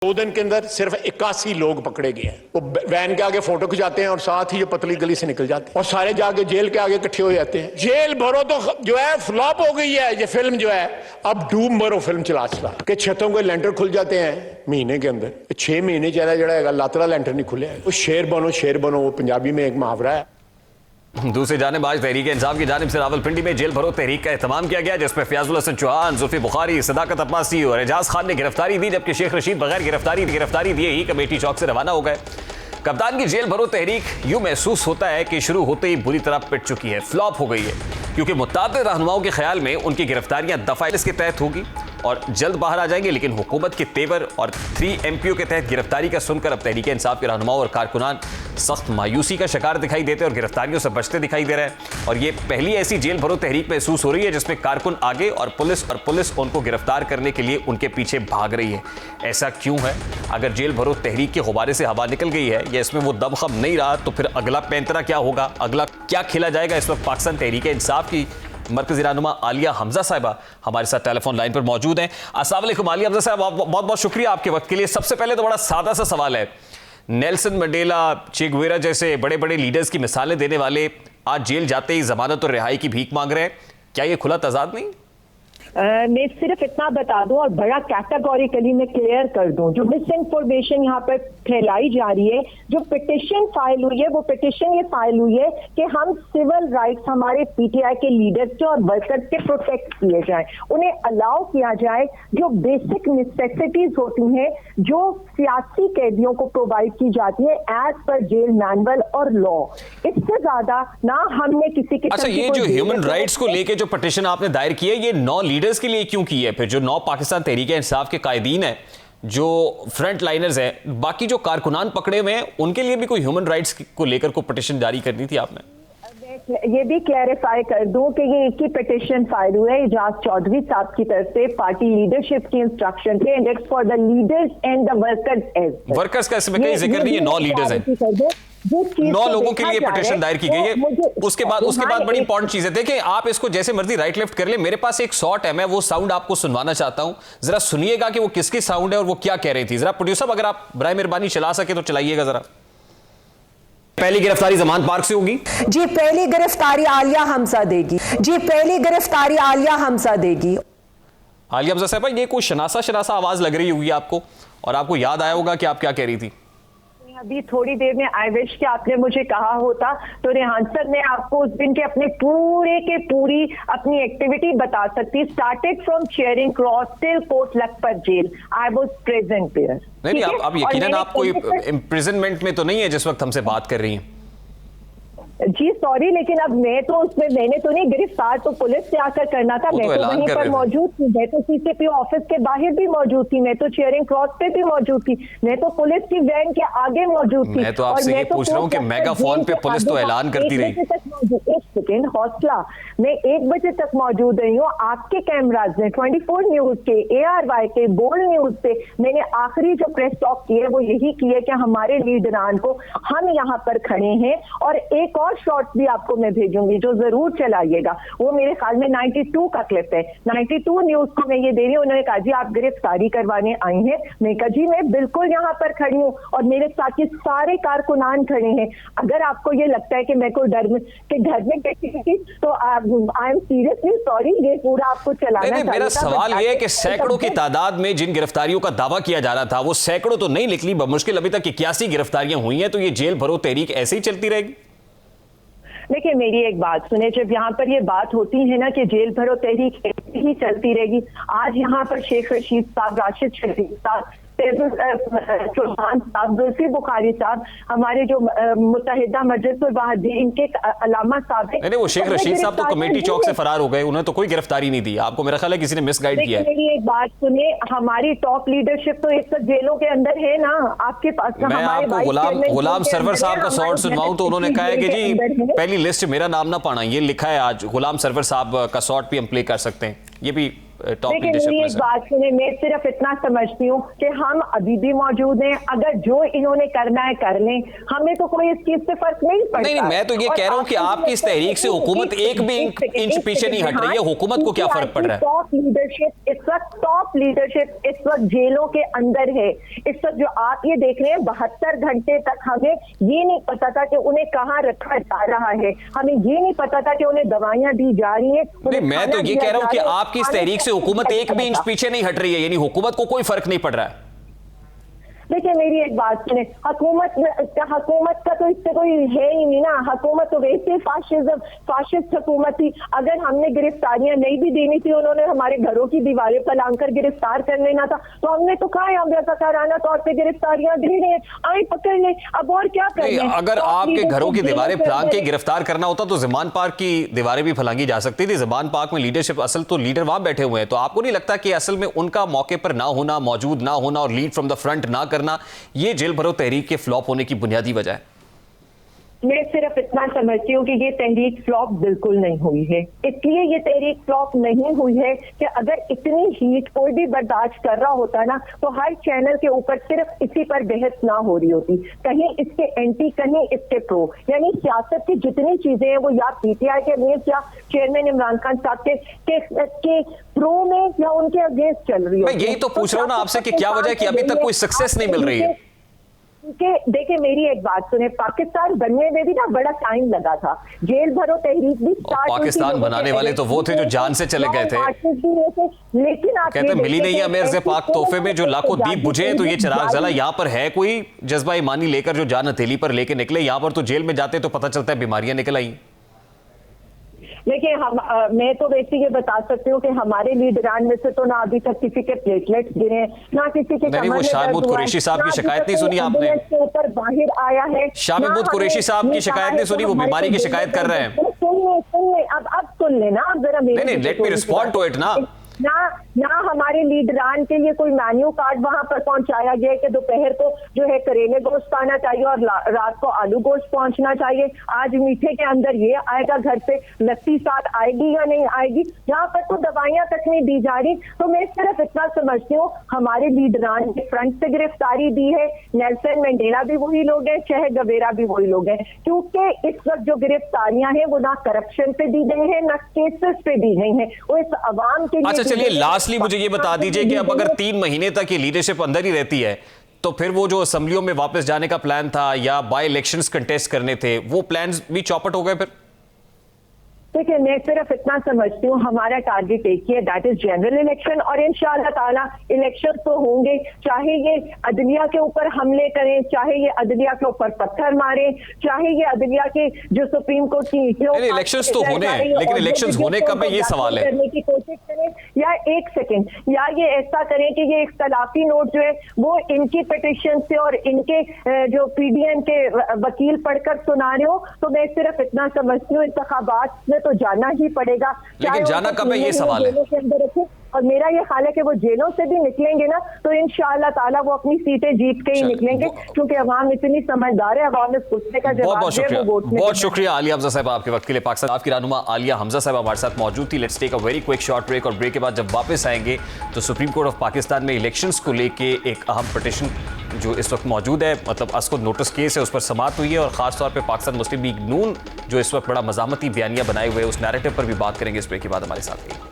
2 दिन के अंदर सिर्फ 81 लोग पकड़े गए हैं। वो वैन के आगे फोटो खिंचाते हैं और साथ ही ये पतली गली से निकल जाते हैं और सारे जाके जेल के आगे इकट्ठे हो जाते हैं। जेल भरो तो जो है फ्लॉप हो गई है ये फिल्म जो है। अब डूब मरो फिल्म चला के छतों के लेंटर खुल जाते हैं महीने के अंदर। 6 महीने चला जड़ा लातरा लेंटर नहीं खुले। वो शेर बनो वो पंजाबी में एक मुहावरा है। दूसरी जानिब आज तहरीक इंसाफ की जानिब से रावलपिंडी में जेल भरो तहरीक का एहतमाम किया गया, जिसमें फयाजुल हसन चौहान, जुल्फी बुखारी, सदाकत अब्बासी और एजाज खान ने गिरफ्तारी दी, जबकि शेख रशीद बगैर गिरफ्तारी दिए ही कमेटी चौक से रवाना हो गए। कप्तान की जेल भरो तहरीक यूं महसूस होता है कि शुरू होते ही बुरी तरह पिट चुकी है, फ्लॉप हो गई है, क्योंकि मुत्तादिद रहनुमाओं के ख्याल में उनकी गिरफ्तारियां दफा इसके तहत होगी और जल्द बाहर आ जाएंगे। लेकिन हुकूमत के तेवर और 3 MPO के तहत गिरफ्तारी का सुनकर अब तहरीक इंसाफ के रहनुमाओं और कारकुनान सख्त मायूसी का शिकार दिखाई देते और गिरफ्तारियों से बचते दिखाई दे रहे हैं। और ये पहली ऐसी जेल भरो तहरीक महसूस हो रही है जिसमें कारकुन आगे और पुलिस उनको गिरफ्तार करने के लिए उनके पीछे भाग रही है। ऐसा क्यों है? अगर जेल भरो तहरीक के गुब्बारे से हवा निकल गई है या इसमें वो दमखम नहीं रहा तो फिर अगला पैंतरा क्या होगा, अगला क्या खेला जाएगा? इस वक्त पाकिस्तान तहरीक इंसाफ की मरकजी रहनुमा आलिया हमजा साहिबा हमारे साथ टेलीफोन लाइन पर मौजूद हैं। अस्सलाम वालेकुम आलिया हमजा साहब, बहुत बहुत शुक्रिया आपके वक्त के लिए। सबसे पहले तो बड़ा सादा सा सवाल है, नेल्सन मंडेला, चे गुवेरा जैसे बड़े बड़े लीडर्स की मिसालें देने वाले आज जेल जाते ही जमानत और रिहाई की भीख मांग रहे हैं, क्या ये खुला तजाद नहीं? मैं सिर्फ इतना बता दूं और बड़ा कैटेगोरिकली मैं क्लियर कर दूं, जो मिस इन्फॉर्मेशन यहाँ पर फैलाई जा रही है, जो पिटिशन फाइल हुई है वो पिटिशन ये फाइल हुई है कि हम सिविल राइट्स हमारे PTI के लीडर्स के और वर्कर्स के प्रोटेक्ट किए जाएं, उन्हें अलाउ किया जाए। जो बेसिक नेसेसिटीज होती हैं जो सियासी कैदियों को प्रोवाइड की जाती है एज पर जेल मैनुअल और लॉ, इससे ज्यादा ना हमने किसी के। अच्छा, ये जो ह्यूमन राइट्स को लेके जो पिटिशन आपने दायर की है ये 9 लीडर्स के लिए क्यों की है? फिर जो 9 पाकिस्तान तहरीक इंसाफ के कायदीन हैं, जो फ्रंट लाइनर्स हैं, बाकी जो कारकुनान पकड़े हुए हैं, उनके लिए भी कोई ह्यूमन राइट्स को लेकर कोई पिटिशन जारी करनी थी आपने? ये भी क्लैरिफाई कर दूं कि ये एक ही पिटिशन फाइल हुआ है एजाज चौधरी साहब की तरफ से पार्टी लीडरशिप की इंस्ट्रक्शन थे, and it's for the leaders and the workers का इसमें कहीं जिक्र नहीं है। 9 लीडर्स हैं, 9 लोगों के लिए पिटिशन दायर की गई है। उसके बाद बड़ी इंपॉर्टेंट चीज है, देखिए आप इसको जैसे मर्जी राइट लेफ्ट कर ले, मेरे पास एक शॉट है, मैं वो साउंड आपको सुनवाना चाहता हूं, जरा सुनिएगा कि वो किसकी साउंड है और वो क्या कह रही थी। जरा प्रोड्यूसर अगर आप बराए मेहरबानी चला सके तो चलाइएगा जरा। पहली गिरफ्तारी जमान पार्क से होगी जी, पहली गिरफ्तारी आलिया हमजा देगी जी, पहली गिरफ्तारी आलिया हमजा देगी। आलिया हमजा साहब, ये कोई शनासा आवाज लग रही होगी आपको और आपको याद आया होगा कि आप क्या कह रही थी। अभी थोड़ी देर में आई विश कि आपने मुझे कहा होता तो रेहान सर मैं आपको उस दिन के अपने पूरी अपनी एक्टिविटी बता सकती। Started from Charing Cross till Kot Lakhpat jail, I was present there. नहीं, अब यकीनन आप कोई इम्प्रिजनमेंट में तो नहीं है जिस वक्त हमसे बात कर रही हैं? जी सॉरी, लेकिन अब मैं तो उसमें मैंने तो नहीं, गिरफ्तार तो पुलिस से आकर करना था। मैं तो वहीं पर मौजूद थी, मैं तो CCP ऑफिस के बाहर भी मौजूद थी, मैं तो चेयरिंग क्रॉस पे भी मौजूद थी, मैं तो पुलिस की वैन के आगे मौजूद थी। मैं तो आपसे ये पूछ रहा हूँ कि मेगाफोन पे पुलिस तो ऐलान करती रही। एक सेकेंड हौसला, मैं 1 बजे तक मौजूद रही हूँ आपके कैमराज में, 24 न्यूज के, ARY के, बोल्ड न्यूज पे। मैंने आखिरी जो प्रेस टॉक की है वो यही की है कि हमारे लीडरान को हम यहाँ पर खड़े हैं। और एक और शॉर्ट्स भी आपको मैं भेजूंगी जो जरूर चलाइएगा, वो मेरे ख्याल में 92 का क्लिप है। 92 न्यूज को मैं ये दे रही हूँ, उन्होंने कहा जी आप गिरफ्तारी करवाने आई हैं। मैं कहा जी मैं बिल्कुल यहाँ पर खड़ी हूँ और मेरे साथ ये सारे कारकुनान खड़े हैं। अगर आपको ये लगता है कि मैं कोई घर में बैठी थी तो आई एम सीरियसली सॉरी, ये पूरा आपको चलाना चाहिए। मेरा सवाल ये है कि सैकड़ों की तादाद में जिन गिरफ्तारियों का दावा किया जा रहा था वो सैकड़ों तो नहीं निकली, बमुश्किल अभी तक 81 गिरफ्तारियां हुई हैं, तो ये जेल भरो तहरीक ऐसे ही चलती रहेगी? देखिए मेरी एक बात सुने, जब यहाँ पर ये बात होती है ना कि जेल भरो तहरीक ऐसे ही चलती रहेगी, आज यहाँ पर शेख रशीद साहब, राशिद शरीफ साहब, चौहान साहब, जुल्फी बुखारी साहब, हमारे जो मुत्तहिदा मजलिस वहादीन के अलामा साहब है। नहीं, वो शेख रशीद साहब तो कमेटी चौक से फरार हो गए, उन्हें तो कोई गिरफ्तारी नहीं दी। आपको मेरा ख्याल है किसी ने मिसगाइड किया है। मेरी एक बात सुने, हमारी टॉप लीडरशिप तो इस वक्त जेलों के अंदर है ना, आपके पास। मैं आपको गुलाम सरवर साहब का शॉर्ट सुनवाऊं तो उन्होंने कहा है कि जी पहली लिस्ट मेरा नाम ना पाना, ये लिखा है आज। गुलाम सरवर साहब का शॉर्ट भी हम प्ले कर सकते हैं, ये भी टॉप देखिए लीडरशिप मेरी में एक से। बात सुने, मैं सिर्फ इतना समझती हूँ कि हम अभी भी मौजूद हैं, अगर जो इन्होंने करना है कर लें, हमें तो कोई इस चीज से फर्क नहीं पड़ता। नहीं, मैं तो ये और कह रहा हूँ कि आपकी इस तहरीक से हुकूमत एक भी इंच पीछे नहीं हट रही है। हुकूमत को क्या फर्क पड़ रहा है? टॉप लीडरशिप इस वक्त, टॉप लीडरशिप इस वक्त जेलों के अंदर है। इस वक्त जो आप ये देख रहे हैं 72 घंटे तक हमें ये नहीं पता था कि उन्हें कहाँ रखा जा रहा है, हमें ये नहीं पता था कि उन्हें दवाइयां दी जा रही है। नहीं, मैं तो ये कह रहा हूं कि आपकी इस तहरीक से हुकूमत एक भी इंच पीछे नहीं हट रही है, यानी हुकूमत को कोई फर्क नहीं पड़ रहा है। देखिए मेरी एक बात सुने, हुकूमत का तो इससे कोई है ही नहीं ना। हुकूमत तो वैसे फाशिस्ट हुकूमत थी। अगर हमने गिरफ्तारियां नहीं भी देनी थी, उन्होंने हमारे घरों की दीवारें फैलाकर गिरफ्तार कर लेना था, तो हमने तो कहा हम रज़ाकाराना तौर पे गिरफ्तारियां दे रहे हैं, आए पकड़ ले, अब और क्या कर लें। अगर आपके घरों की दीवारें फैलांग के गिरफ्तार करना होता तो ज़मान पार्क की दीवारें भी फैलांगी जा सकती थी। ज़मान पार्क में लीडरशिप, असल तो लीडर वहां बैठे हुए हैं, तो आपको नहीं लगता कि असल में उनका मौके पर ना होना, मौजूद ना होना और लीड फ्रॉम द फ्रंट ना करना, ये जेल भरो तहरीक के फ्लॉप होने की बुनियादी वजह है? मैं सिर्फ इतना समझती हूँ कि ये तहरीक फ्लॉप बिल्कुल नहीं हुई है। इसलिए ये तहरीक फ्लॉप नहीं हुई है कि अगर इतनी हीट कोई भी बर्दाश्त कर रहा होता ना, तो हर चैनल के ऊपर सिर्फ इसी पर बहस ना हो रही होती, कहीं इसके एंटी कहीं इसके प्रो। यानी सियासत की जितनी चीजें हैं वो या पीटीआई के अगेंस्ट या चेयरमैन इमरान खान साहब के प्रो में या उनके अगेंस्ट चल रही है। मैं यही तो पूछ रहा हूँ ना आपसे कि क्या वजह है कि अभी तक कोई सक्सेस नहीं मिल रही है? देखिए मेरी एक बात सुने, पाकिस्तान बनने में भी ना बड़ा टाइम लगा था। जेल भरो तहरीक भी स्टार्ट, पाकिस्तान बनाने वाले तो वो थे जो जान से चले गए थे। लेकिन आप कहते हैं मिली नहीं है अमेर से पाक तोहफे में जो लाखों दीप बुझे, तो ये चिराग जला। यहाँ पर है कोई जज्बा ईमानी लेकर जो जान हथेली पर लेके निकले? यहाँ पर तो जेल में जाते तो पता चलता है बीमारियां निकल आई। देखिए मैं तो वैसे ये बता सकती हूँ कि हमारे लीडरान में से तो ना अभी तक किसी के प्लेटलेट्स गिरे, ना किसी के नहीं, वो शाह महमूद कुरैशी साहब की शिकायत नहीं सुनी आपने? ऊपर बाहर आया है शाह महमूद कुरैशी साहब की शिकायत नहीं सुनी? वो बीमारी की शिकायत कर रहे हैं। सुनिए अब सुन लेना, अब जरा नहीं, let me respond to it ना। ना हमारे लीडरान के लिए कोई मेन्यू कार्ड वहां पर पहुंचाया गया कि दोपहर को जो है करेले गोश्त आना चाहिए और रात को आलू गोश्त पहुंचना चाहिए। आज मीठे के अंदर ये आएगा, घर से लस्सी साथ आएगी या नहीं आएगी, यहाँ पर तो दवाइयां तक नहीं दी जा रही। तो मैं सिर्फ इतना समझती हूँ, हमारे लीडरान ने फ्रंट से गिरफ्तारी दी है, नेल्सन मंडेला भी वही लोग हैं, चहे गवेरा भी वही लोग हैं, क्योंकि इस वक्त जो गिरफ्तारियां हैं वो ना करप्शन पे दी गई है ना केसेस पे दी गई है, वो इस अवाम के लिए। चलिए लास्टली मुझे ये बता दीजिए कि अब अगर 3 महीने तक ये लीडरशिप अंदर ही रहती है, तो फिर वो जो असेंबलियों में वापस जाने का प्लान था या बाय इलेक्शंस कंटेस्ट करने थे, वो प्लान्स भी चौपट हो गए फिर? देखिए मैं सिर्फ इतना समझती हूँ, हमारा टारगेट एक ही है, दैट इज जनरल इलेक्शन। और इंशाअल्लाह ताला इलेक्शन तो होंगे, चाहे ये अदलिया के ऊपर हमले करें, चाहे ये अदलिया के ऊपर पत्थर मारे, चाहे ये अदलिया के जो सुप्रीम कोर्ट की इलेक्शंस तो होने हैं, लेकिन इलेक्शंस होने कब है ये सवाल है। करने की कोशिश करें, या एक सेकेंड, या ये ऐसा करें कि ये इख्तलाफी नोट जो है वो इनकी पिटिशन से और इनके जो पीडीएम के वकील पढ़कर सुना रहे हो। तो मैं सिर्फ इतना समझती हूँ, इंतखाबात में तो जाना ही पड़ेगा। लेकिन जाना कब है ये सवाल है। और मेरा ये ख्याल है कि वो जेलों से भी निकलेंगे ना, तो इंशाअल्लाह ताला वो अपनी सीटें जीत के ही निकलेंगे, क्योंकि अवाम इतनी समझदार है, अवाम इस पूछने का जवाब बहुत शुक्रिया आलिया हमजा साहब आपके वक्त के लिए। पाकिस्तान आपकी रहनुमा आलिया हमजा साहब हमारे साथ मौजूद थी। Let's take a very quick short break, और ब्रेक के बाद जब वापस आएंगे तो सुप्रीम कोर्ट ऑफ पाकिस्तान में इलेक्शंस को लेके एक अहम पिटीशन जो इस वक्त मौजूद है, मतलब असको नोटिस केस है, उस पर समाअत हुई है, और खासतौर पर पाकिस्तान मुस्लिम लीग नून जो इस वक्त बड़ा मज़ामती बयानिया बनाए हुए उस नैरेटिव पर भी बात करेंगे। इस ब्रेक के बाद हमारे साथ